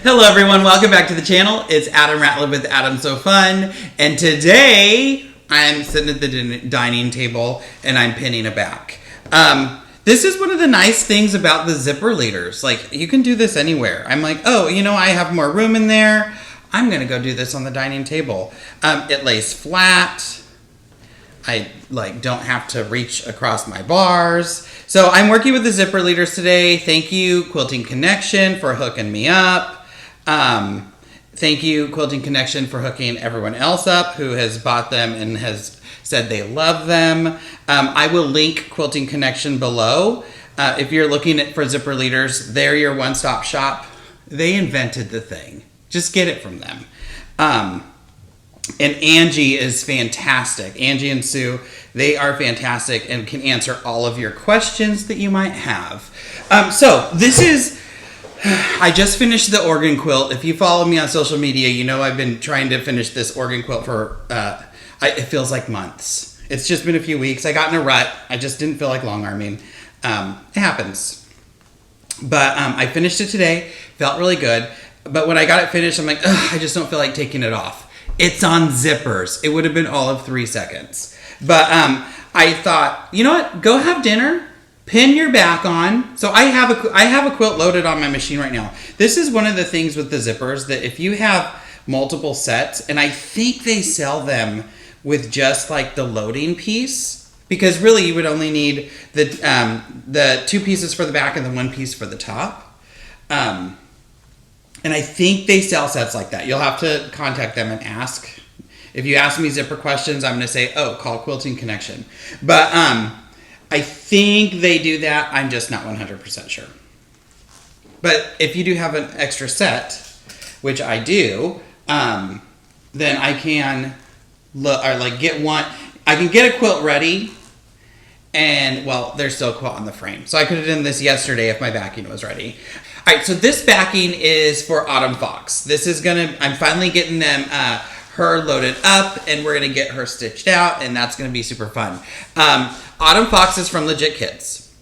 Hello everyone, welcome back to the channel. It's Adam Ratliff with Adam So Fun, and today I'm sitting at the dining table and I'm pinning a back. This is one of the nice things about the zipper leaders. Like, you can do this anywhere. I'm like, oh, you know, I have more room in there. I'm gonna go do this on the dining table. It lays flat. I don't have to reach across my bars. So I'm working with the zipper leaders today. Thank you, Quilting Connection, for hooking me up. Thank you, Quilting Connection, for hooking everyone else up who has bought them and has said they love them. I will link Quilting Connection below. If you're looking for zipper leaders, they're your one-stop shop. They invented the thing. Just get it from them. And Angie is fantastic. Angie and Sue, they are fantastic and can answer all of your questions that you might have. So this is, I just finished the organ quilt. If you follow me on social media, you know I've been trying to finish this organ quilt for, it feels like months. It's just been a few weeks. I got in a rut. I just didn't feel like long arming. It happens. But I finished it today. Felt really good. But when I got it finished, I'm like, ugh, I just don't feel like taking it off. It's on zippers. It would have been all of 3 seconds. But I thought, you know what? Go have dinner. Pin your back on. So I have a quilt loaded on my machine right now. This is one of the things with the zippers, that if you have multiple sets, and I think they sell them with just like the loading piece, because really you would only need the 2 pieces for the back and the 1 piece for the top. And I think they sell sets like that. You'll have to contact them and ask. If you ask me zipper questions, I'm going to say, oh, call Quilting Connection. But I think they do that. I'm just not 100% sure. But if you do have an extra set, which I do, then I can get one. I can get a quilt ready, and well, there's still a quilt on the frame. So I could have done this yesterday if my backing was ready. All right, so this backing is for Autumn Fox. I'm finally getting them, her loaded up, and we're gonna get her stitched out, and that's gonna be super fun. Autumn Fox is from Legit Kits.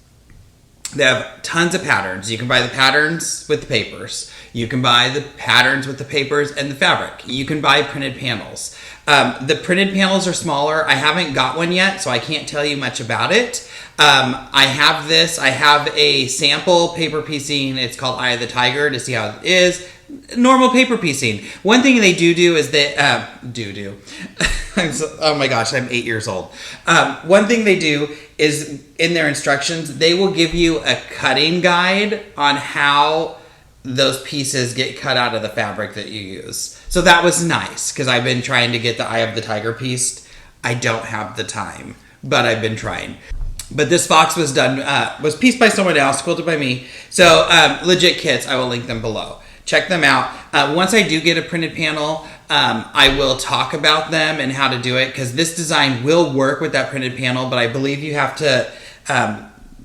They have tons of patterns. You can buy the patterns with the papers. You can buy the patterns with the papers and the fabric. You can buy printed panels. The printed panels are smaller. I haven't got one yet, so I can't tell you much about it. I have a sample paper piecing. It's called Eye of the Tiger, to see how it is. Normal paper piecing. One thing they do is they, oh my gosh, I'm 8 years old. One thing they do is, in their instructions, they will give you a cutting guide on how those pieces get cut out of the fabric that you use. So that was nice, because I've been trying to get the Eye of the Tiger pieced. I don't have the time, but I've been trying. But this fox was was pieced by someone else, quilted by me. So Legit Kits, I will link them below. Check them out. Once I do get a printed panel, I will talk about them and how to do it, because this design will work with that printed panel, but I believe you have to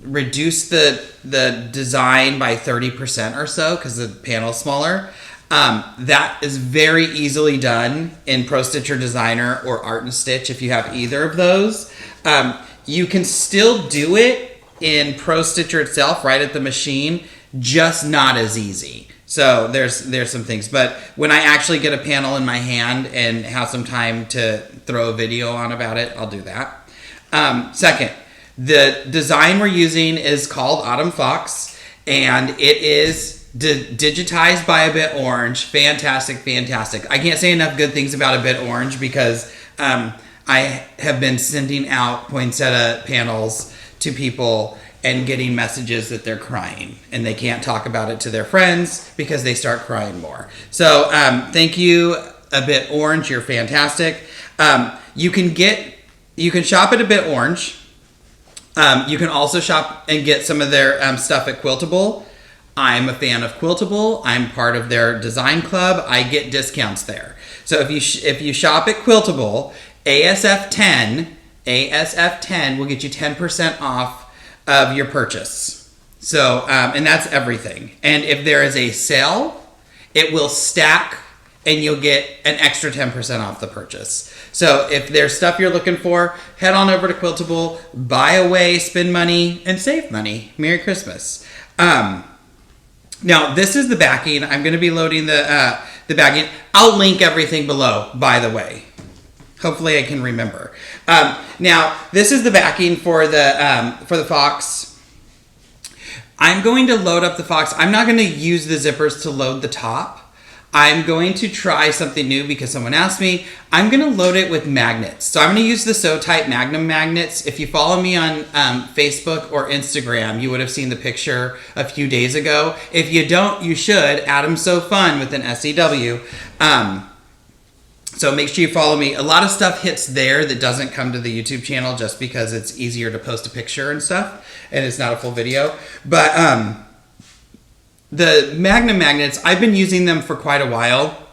reduce the design by 30% or so, because the panel is smaller. That is very easily done in Pro Stitcher Designer or Art and Stitch if you have either of those. You can still do it in Pro Stitcher itself, right at the machine, just not as easy. So there's some things. But when I actually get a panel in my hand and have some time to throw a video on about it, I'll do that. Second, the design we're using is called Autumn Fox, and it is digitized by A Bit Orange. Fantastic, fantastic. I can't say enough good things about A Bit Orange, because I have been sending out poinsettia panels to people and getting messages that they're crying, and they can't talk about it to their friends because they start crying more. So thank you, A Bit Orange. You're fantastic. You can shop at A Bit Orange. You can also shop and get some of their stuff at Quiltable. I'm a fan of Quiltable. I'm part of their design club. I get discounts there. So if you shop at Quiltable, ASF10 will get you 10% off of your purchase. So, and that's everything. And if there is a sale, it will stack and you'll get an extra 10% off the purchase. So if there's stuff you're looking for, head on over to Quiltable, buy away, spend money, and save money. Merry Christmas. Now, this is the backing. I'm going to be loading the backing. I'll link everything below, by the way. Hopefully I can remember. Now, this is the backing for the Fox. I'm going to load up the Fox. I'm not going to use the zippers to load the top. I'm going to try something new because someone asked me. I'm going to load it with magnets. So I'm going to use the SewTite Magnum magnets. If you follow me on Facebook or Instagram, you would have seen the picture a few days ago. If you don't, you should. Adam's So Fun with an SEW. So make sure you follow me. A lot of stuff hits there that doesn't come to the YouTube channel just because it's easier to post a picture and stuff. And it's not a full video. But the Magnum magnets, I've been using them for quite a while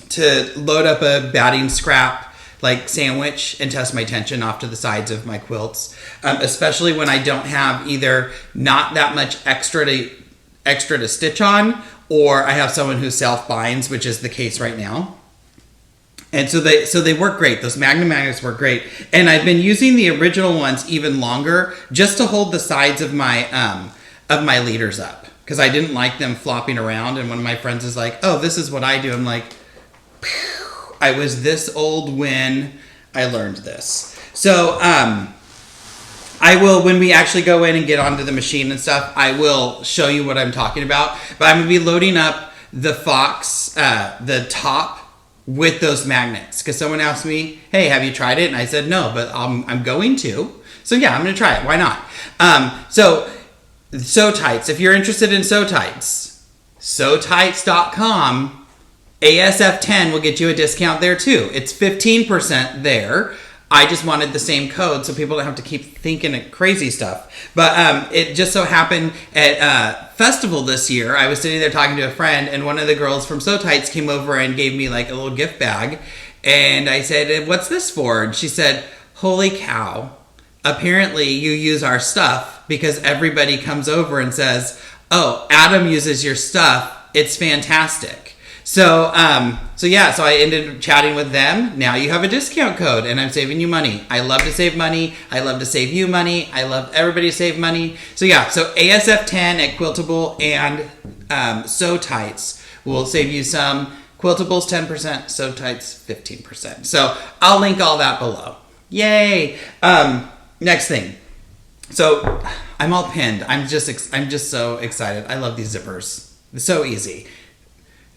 to load up a batting scrap like sandwich and test my tension off to the sides of my quilts, especially when I don't have either not that much extra to stitch on, or I have someone who self binds, which is the case right now. And so they work great. Those Magnum magnets work great. And I've been using the original ones even longer just to hold the sides of my leaders up, because I didn't like them flopping around. And one of my friends is like, oh, this is what I do. I'm like, phew, I was this old when I learned this. So I will, when we actually go in and get onto the machine and stuff, I will show you what I'm talking about. But I'm going to be loading up the Fox, the top, with those magnets. Because someone asked me, hey, have you tried it? And I said, no, but I'm going to. So yeah, I'm going to try it. Why not? So SewTites, if you're interested in SewTites, SewTites.com, ASF10 will get you a discount there too. It's 15% there. I just wanted the same code so people don't have to keep thinking of crazy stuff. But it just so happened at a festival this year, I was sitting there talking to a friend, and one of the girls from SewTites came over and gave me like a little gift bag. And I said, what's this for? And she said, holy cow. Apparently you use our stuff because everybody comes over and says, oh, Adam uses your stuff. It's fantastic. So I ended up chatting with them. Now you have a discount code and I'm saving you money. I love to save money. I love to save you money. I love everybody to save money. So yeah, so ASF10 at Quiltable and SewTites will save you some. Quiltables 10%, SewTites 15%. So I'll link all that below. Yay! Next thing. So I'm all pinned. I'm just so excited. I love these zippers. It's so easy.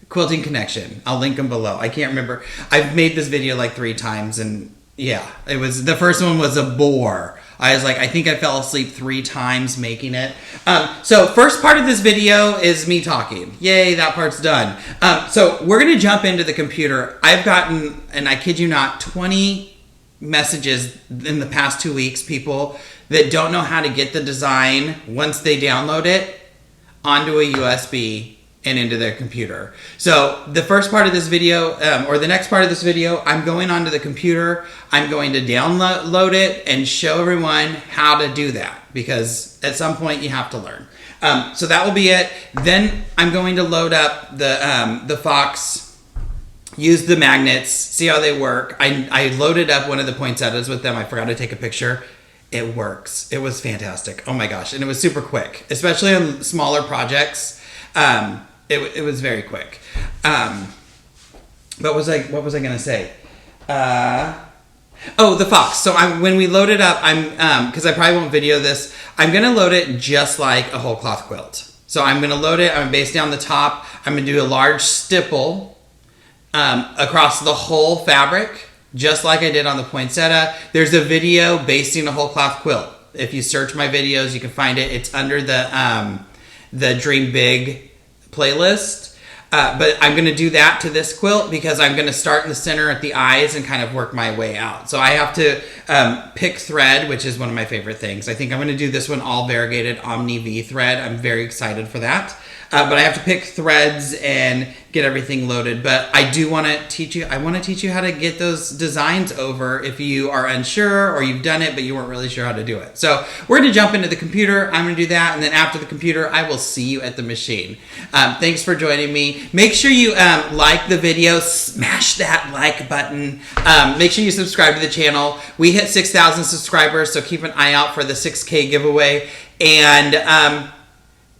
Quilting Connection. I'll link them below. I can't remember. I've made this video like 3 times, and yeah, the first one was a bore. I was like, I think I fell asleep 3 times making it. So first part of this video is me talking. Yay, that part's done. So we're gonna jump into the computer. I've gotten, and I kid you not, 20 messages in the past 2 weeks, people that don't know how to get the design once they download it onto a USB and into their computer. So the first part of this video, or the next part of this video, I'm going onto the computer. I'm going to download it and show everyone how to do that, because at some point you have to learn. So that will be it. Then I'm going to load up the Fox, use the magnets, see how they work. I loaded up one of the poinsettias with them. I forgot to take a picture. It works. It was fantastic. Oh my gosh. And it was super quick, especially on smaller projects. It was very quick. What was I gonna say? Oh, the Fox. So when we load it up, because I probably won't video this, I'm gonna load it just like a whole cloth quilt. So I'm gonna load it. I'm gonna base down the top. I'm gonna do a large stipple across the whole fabric, just like I did on the poinsettia. There's a video basting a whole cloth quilt. If you search my videos, you can find it. It's under the Dream Big playlist. But I'm going to do that to this quilt because I'm going to start in the center at the eyes and kind of work my way out. So I have to pick thread, which is one of my favorite things. I think I'm going to do this one all variegated Omni V thread. I'm very excited for that. But I have to pick threads and get everything loaded. But I do want to teach you, I want to teach you how to get those designs over if you are unsure or you've done it, but you weren't really sure how to do it. So we're going to jump into the computer. I'm going to do that. And then after the computer, I will see you at the machine. Thanks for joining me. Make sure you like the video, smash that like button. Make sure you subscribe to the channel. We hit 6,000 subscribers, so keep an eye out for the 6K giveaway. And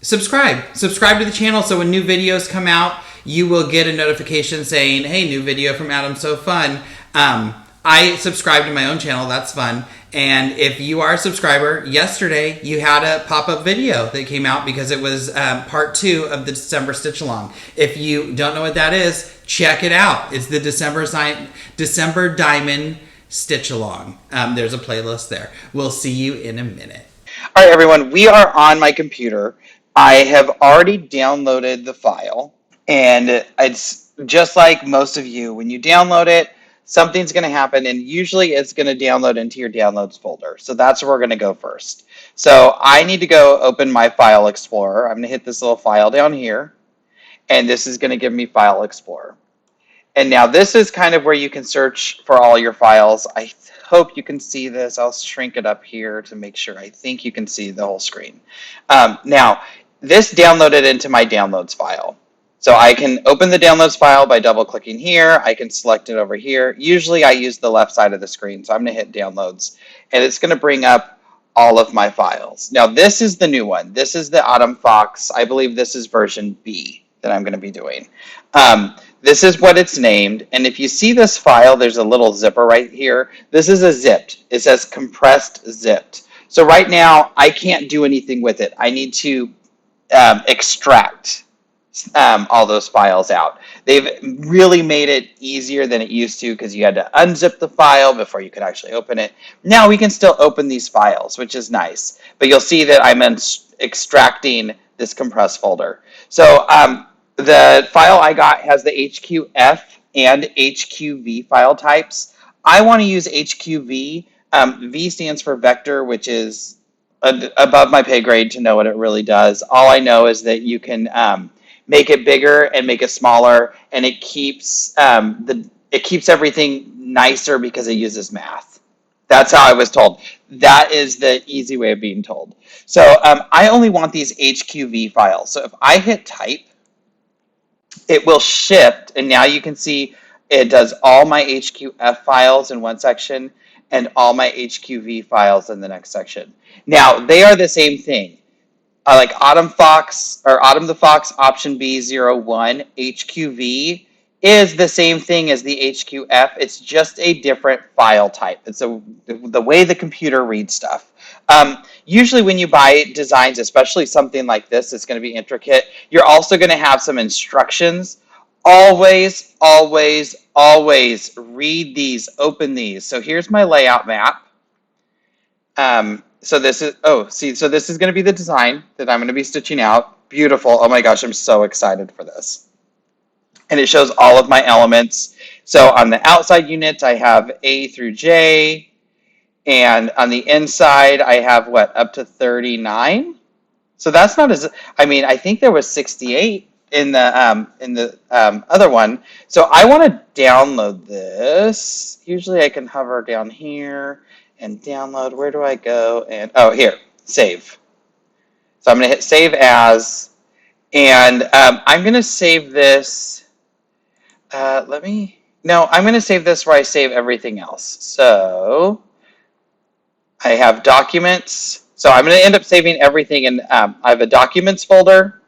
Subscribe to the channel so when new videos come out, you will get a notification saying, hey, new video from Adam So Fun. I subscribe to my own channel. That's fun. And if you are a subscriber, yesterday you had a pop-up video that came out because it was part 2 of the December Stitch Along. If you don't know what that is, check it out. It's the December Diamond Stitch Along. There's a playlist there. We'll see you in a minute. All right, everyone, we are on my computer. I have already downloaded the file, and it's just like most of you. When you download it, something's going to happen, and usually it's going to download into your downloads folder. So that's where we're going to go first. So I need to go open my File Explorer. I'm going to hit this little file down here, and this is going to give me File Explorer. And now this is kind of where you can search for all your files. I hope you can see this. I'll shrink it up here to make sure. I think you can see the whole screen. Now, this downloaded into my downloads file. So I can open the downloads file by double clicking here. I can select it over here. Usually I use the left side of the screen. So I'm going to hit downloads, and it's going to bring up all of my files. Now this is the new one. This is the Autumn Fox. I believe this is version B that I'm going to be doing. This is what it's named. And if you see this file, there's a little zipper right here. This is a zipped. It says compressed zipped. So right now I can't do anything with it. I need to extract all those files out. They've really made it easier than it used to because you had to unzip the file before you could actually open it. Now we can still open these files, which is nice. But you'll see that I'm extracting this compressed folder. So the file I got has the HQF and HQV file types. I want to use HQV. V stands for vector, which is above my pay grade to know what it really does. All I know is that you can make it bigger and make it smaller, and it keeps everything nicer because it uses math. That's how I was told. That is the easy way of being told. So I only want these HQV files. So if I hit type, it will shift, and now you can see it does all my HQF files in one section and all my HQV files in the next section. Now, they are the same thing. Like Autumn Fox or Autumn the Fox option B01 HQV is the same thing as the HQF. It's just a different file type. It's the way the computer reads stuff. Usually when you buy designs, especially something like this, it's going to be intricate. You're also going to have some instructions. Always, always, always read these, open these. So here's my layout map. So this is, so this is going to be the design that I'm going to be stitching out. Beautiful. Oh my gosh, I'm so excited for this. And it shows all of my elements. So on the outside units, I have A through J. And on the inside, I have what, up to 39? So that's not as, I mean, I think there was 68 in the other one. So I want to download this. Usually I can hover down here and download. Where do I go? And oh, here, save. So I'm going to hit save as, and I'm going to save this. I'm going to save this where I save everything else. So I have documents. So I'm going to end up saving everything in, I have a documents folder.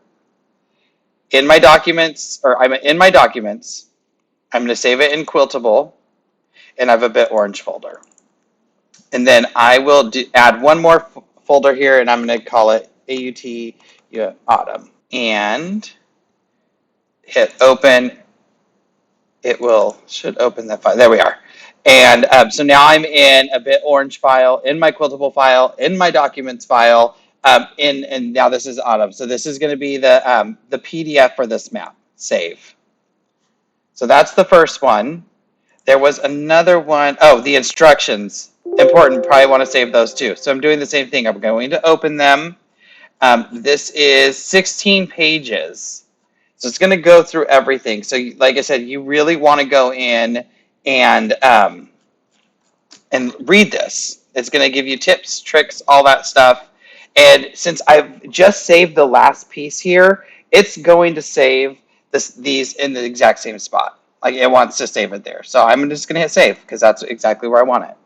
In my documents, I'm in my documents. I'm going to save it in Quiltable, and I have a bit orange folder. And then I will add one more folder here, and I'm going to call it AUT Autumn. And hit open. It should open that file. There we are. And so now I'm in a bit orange file, in my Quiltable file, in my documents file, and now this is Autumn. So this is going to be the PDF for this map. Save. So that's the first one. There was another one. Oh, the instructions. Important. Probably want to save those too. So I'm doing the same thing. I'm going to open them. This is 16 pages. So it's going to go through everything. So like I said, you really want to go in and read this. It's going to give you tips, tricks, all that stuff. And since I've just saved the last piece here, it's going to save these in the exact same spot. Like it wants to save it there. So I'm just going to hit save because that's exactly where I want it.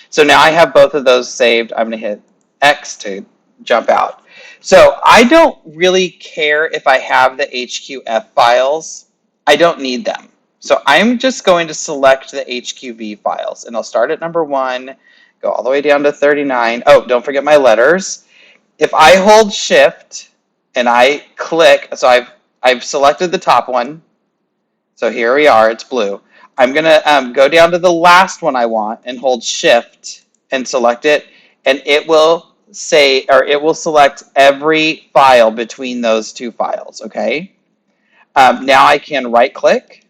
So now I have both of those saved. I'm going to hit X to jump out. So I don't really care if I have the HQF files. I don't need them. So I'm just going to select the HQV files, and I'll start at number 1, go all the way down to 39. Oh, don't forget my letters. If I hold shift and I click, so I've selected the top one. So here we are, it's blue. I'm gonna go down to the last one I want and hold shift and select it, and it will say, or it will select every file between those two files, okay? Now I can right click.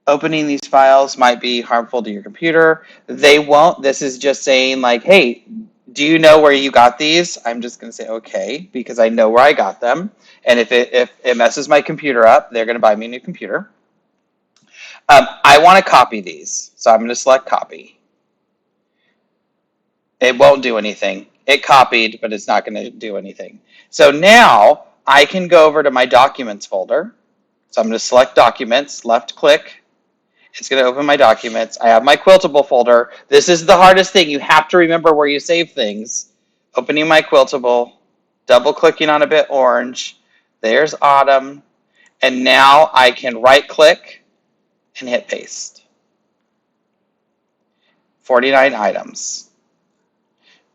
Opening these files might be harmful to your computer. They won't. This is just saying like, hey, do you know where you got these? I'm just going to say okay, because I know where I got them. And if it messes my computer up, they're going to buy me a new computer. I want to copy these. So I'm going to select copy. It won't do anything. It copied, but it's not going to do anything. So now I can go over to my documents folder. So I'm going to select documents, left click. It's going to open my documents. I have my Quiltable folder. This is the hardest thing. You have to remember where you save things. Opening my Quiltable, double clicking on a bit orange. There's Autumn. And now I can right click and hit paste. 49 items.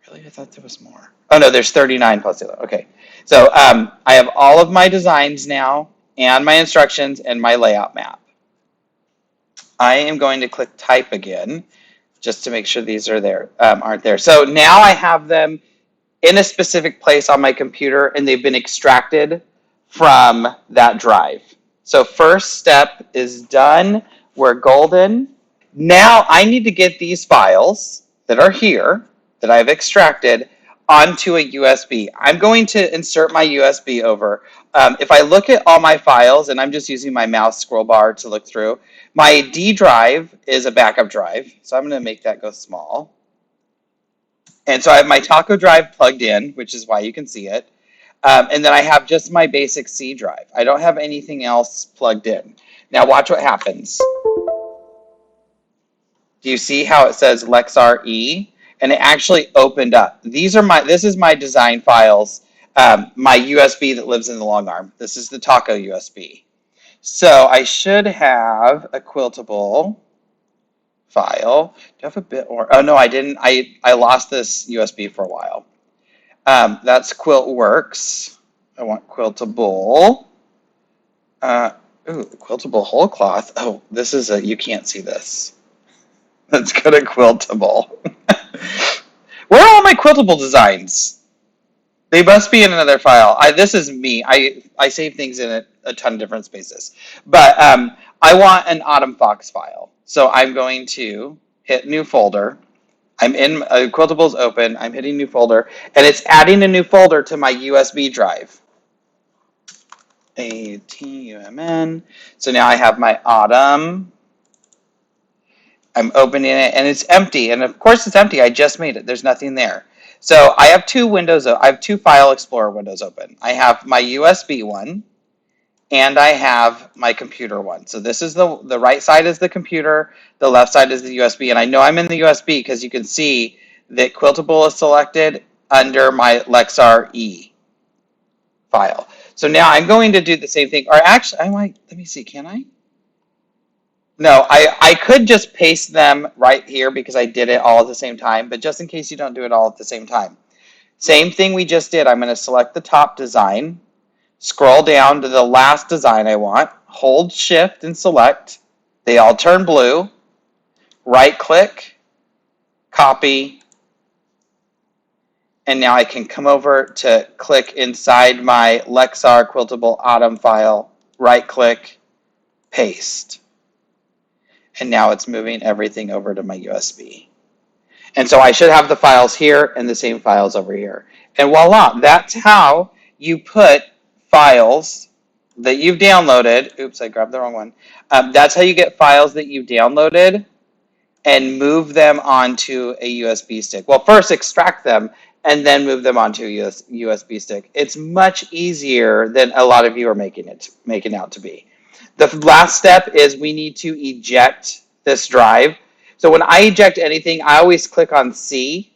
Really? I thought there was more. Oh no, there's 39 plus the other. Okay. So I have all of my designs now and my instructions and my layout map. I am going to click type again, just to make sure these are there, aren't there. So now I have them in a specific place on my computer, and they've been extracted from that drive. So first step is done. We're golden. Now I need to get these files that are here, that I've extracted, onto a USB. I'm going to insert my USB over. If I look at all my files, and I'm just using my mouse scroll bar to look through, my D drive is a backup drive, so I'm going to make that go small. And so I have my Taco drive plugged in, which is why you can see it. And then I have just my basic C drive. I don't have anything else plugged in. Now watch what happens. Do you see how it says Lexar E? And it actually opened up. This is my design files, my USB that lives in the long arm. This is the Taco USB. So I should have a Quiltable file. Do I have a bit or? Oh no, I didn't. I lost this USB for a while. That's QuiltWorks. I want Quiltable. Quiltable whole cloth. Oh, this is you can't see this. Let's go to Quiltable. Where are all my Quiltable designs? They must be in another file. This is me. I save things in a ton of different spaces. But I want an Autumn Fox file. So I'm going to hit new folder. I'm in Quiltable's open. I'm hitting new folder. And it's adding a new folder to my USB drive. ATUMN. So now I have my Autumn. I'm opening it and it's empty. And of course it's empty. I just made it. There's nothing there. So I have two windows. I have two File Explorer windows open. I have my USB one and I have my computer one. So this is the right side is the computer. The left side is the USB. And I know I'm in the USB because you can see that Quiltable is selected under my Lexar E file. So now I'm going to do the same thing. Or actually, let me see, can I? No, I could just paste them right here because I did it all at the same time, but just in case you don't do it all at the same time. Same thing we just did. I'm going to select the top design, scroll down to the last design I want, hold shift and select. They all turn blue. Right click, copy, and now I can come over to click inside my Lexar Quiltable Autumn file, right click, paste. And now it's moving everything over to my USB. And so I should have the files here and the same files over here. And voila, that's how you put files that you've downloaded. Oops, I grabbed the wrong one. That's how you get files that you've downloaded and move them onto a USB stick. Well, first extract them and then move them onto a USB stick. It's much easier than a lot of you are making out to be. The last step is we need to eject this drive. So when I eject anything, I always click on C.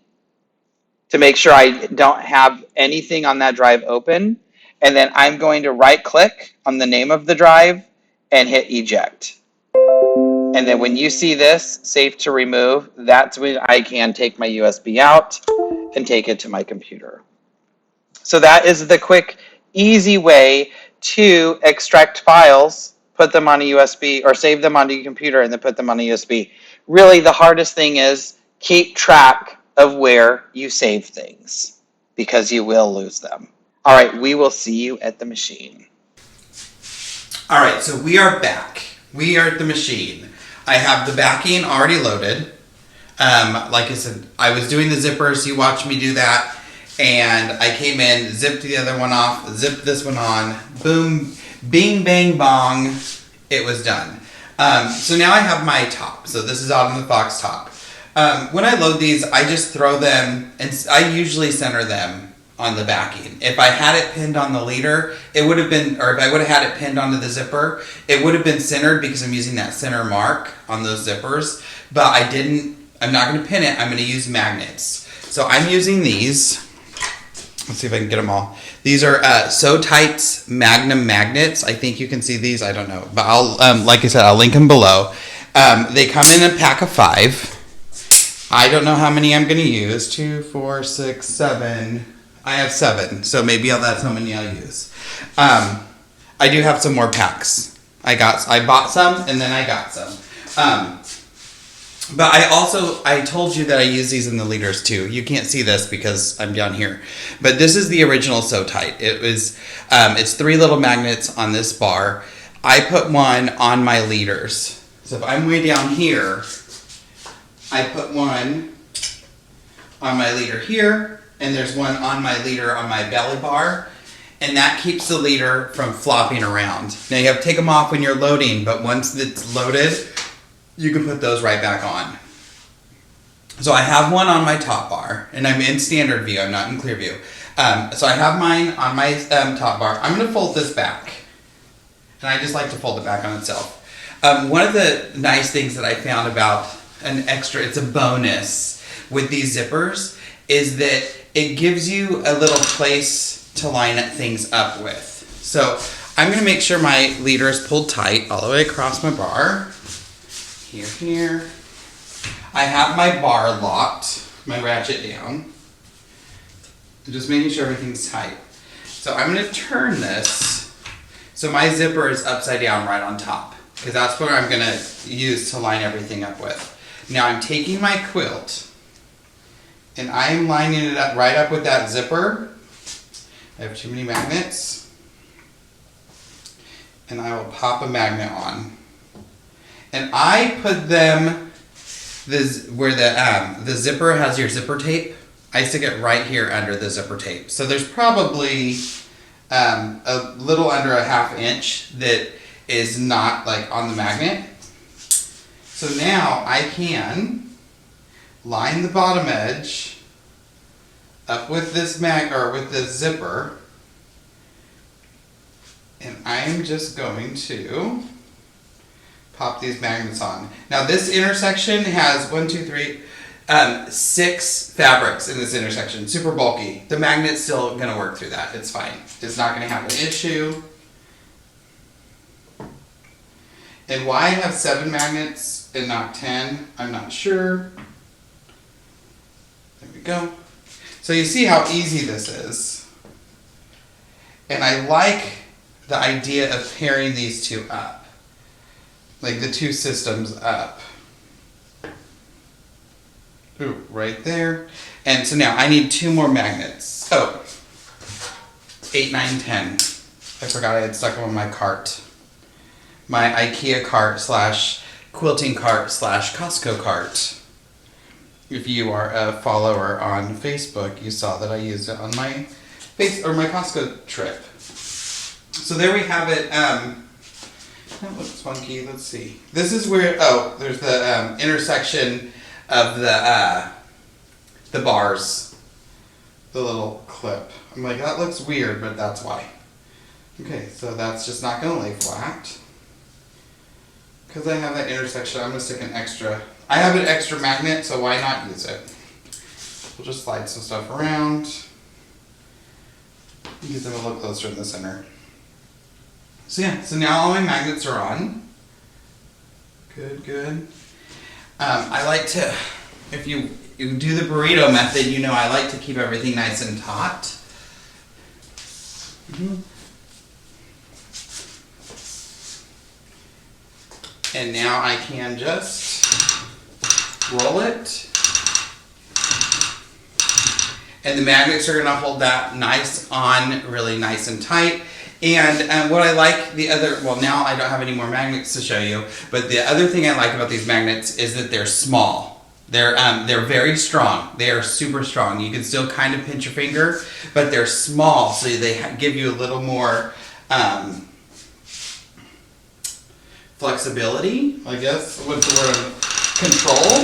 to make sure I don't have anything on that drive open. And then I'm going to right click on the name of the drive and hit eject. And then when you see this, safe to remove, that's when I can take my USB out and take it to my computer. So that is the quick, easy way to extract files, put them on a USB, or save them onto your computer and then put them on a USB. Really, the hardest thing is keep track of where you save things, because you will lose them. All right, we will see you at the machine. All right, so we are back. We are at the machine. I have the backing already loaded. Like I said, I was doing the zippers. You watched me do that. And I came in, zipped the other one off, zipped this one on. Boom, bing, bang, bong. It was done. So now I have my top. So this is out on the Fox top. When I load these, I just throw them, and I usually center them on the backing. If I had it pinned on the leader, it would have been, or if I would have had it pinned onto the zipper, it would have been centered because I'm using that center mark on those zippers. But I didn't, I'm not going to pin it. I'm going to use magnets. So I'm using these. Let's see if I can get them all. These are SewTites Magnum magnets. I think you can see these. I don't know. But I'll, like I said, I'll link them below. They come in a pack of 5. I don't know how many I'm going to use. 2, 4, 6, 7. I have 7. So maybe that's how many I'll use. I do have some more packs. I bought some and then I got some. But I told you that I use these in the leaders too. You can't see this because I'm down here. But this is the original SewTite. It's 3 little magnets on this bar. I put one on my leaders. So if I'm way down here, I put one on my leader here, and there's one on my leader on my belly bar. And that keeps the leader from flopping around. Now you have to take them off when you're loading, but once it's loaded, you can put those right back on. So I have one on my top bar, and I'm in standard view, I'm not in clear view. So I have mine on my top bar. I'm gonna fold this back. And I just like to fold it back on itself. One of the nice things that I found about an extra, it's a bonus with these zippers, is that it gives you a little place to line things up with. So I'm gonna make sure my leader is pulled tight all the way across my bar. Here. I have my bar locked, my ratchet down. Just making sure everything's tight. So I'm going to turn this so my zipper is upside down right on top, because that's what I'm going to use to line everything up with. Now I'm taking my quilt and I am lining it up right up with that zipper. I have too many magnets. And I will pop a magnet on. And I put them where the zipper has your zipper tape. I stick it right here under the zipper tape. So there's probably a little under a ½ inch that is not like on the magnet. So now I can line the bottom edge up with this with this zipper, and I am just going to pop these magnets on. Now this intersection has 6 fabrics in this intersection, super bulky. The magnet's still gonna work through that, it's fine. It's not gonna have an issue. And why I have 7 magnets and not 10, I'm not sure. There we go. So you see how easy this is. And I like the idea of pairing these two up. Like the 2 systems up. Ooh, right there. And so now I need 2 more magnets. Oh, 8, 9, 10. I forgot I had stuck them on my cart. My IKEA cart / quilting cart / Costco cart. If you are a follower on Facebook, you saw that I used it on my my Costco trip. So there we have it. That looks funky. Let's see. This is where, there's the intersection of the bars. The little clip. I'm like, that looks weird, but that's why. Okay, so that's just not going to lay flat. Because I have that intersection, I'm going to stick an extra. I have an extra magnet, so why not use it? we'll just slide some stuff around. Get them a little closer in the center. So yeah, so now all my magnets are on. Good, good. I like to, if you do the burrito method, you know I like to keep everything nice and taut. And now I can just roll it. And the magnets are going to hold that nice on, really nice and tight. And what I like, now I don't have any more magnets to show you, but the other thing I like about these magnets is that they're small. They're very strong. They are super strong. You can still kind of pinch your finger, but they're small, so they give you a little more flexibility, I guess. What's the word? Control.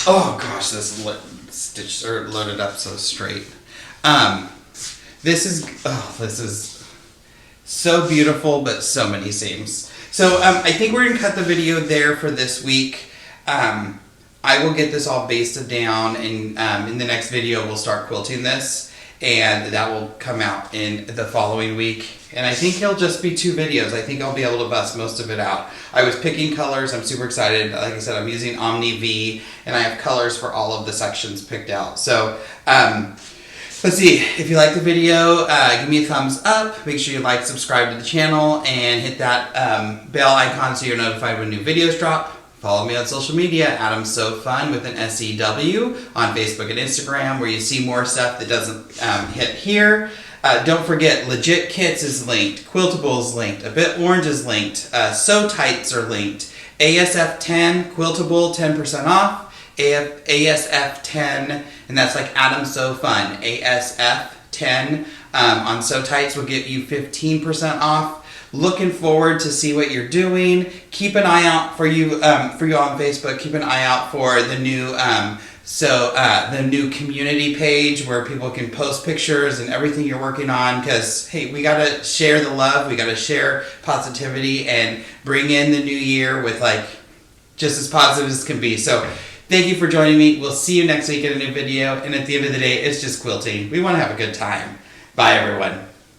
Oh gosh, this stitch are loaded up so straight. This is so beautiful, but so many seams. So I think we're gonna cut the video there for this week. I will get this all basted down, and in the next video we'll start quilting this, and that will come out in the following week. And I think it'll just be 2 videos. I think I'll be able to bust most of it out. I was picking colors. I'm super excited. Like I said, I'm using Omni V, and I have colors for all of the sections picked out. So let's see. If you like the video, give me a thumbs up. Make sure you like, subscribe to the channel, and hit that bell icon so you're notified when new videos drop. Follow me on social media, AdamSewFun with an S-E-W on Facebook and Instagram, where you see more stuff that doesn't hit here. Don't forget, Legit Kits is linked, Quiltable is linked, A Bit Orange is linked, SewTites are linked, ASF 10, Quiltable 10% off, ASF 10, and that's like AdamSewFun, ASF 10 on SewTites will get you 15% off. Looking forward to see what you're doing. Keep an eye out for you on Facebook. Keep an eye out for the new the new community page where people can post pictures and everything you're working on. Because hey, we gotta share the love. We gotta share positivity and bring in the new year with like just as positive as can be. So thank you for joining me. We'll see you next week in a new video. And at the end of the day, it's just quilting. We want to have a good time. Bye, everyone.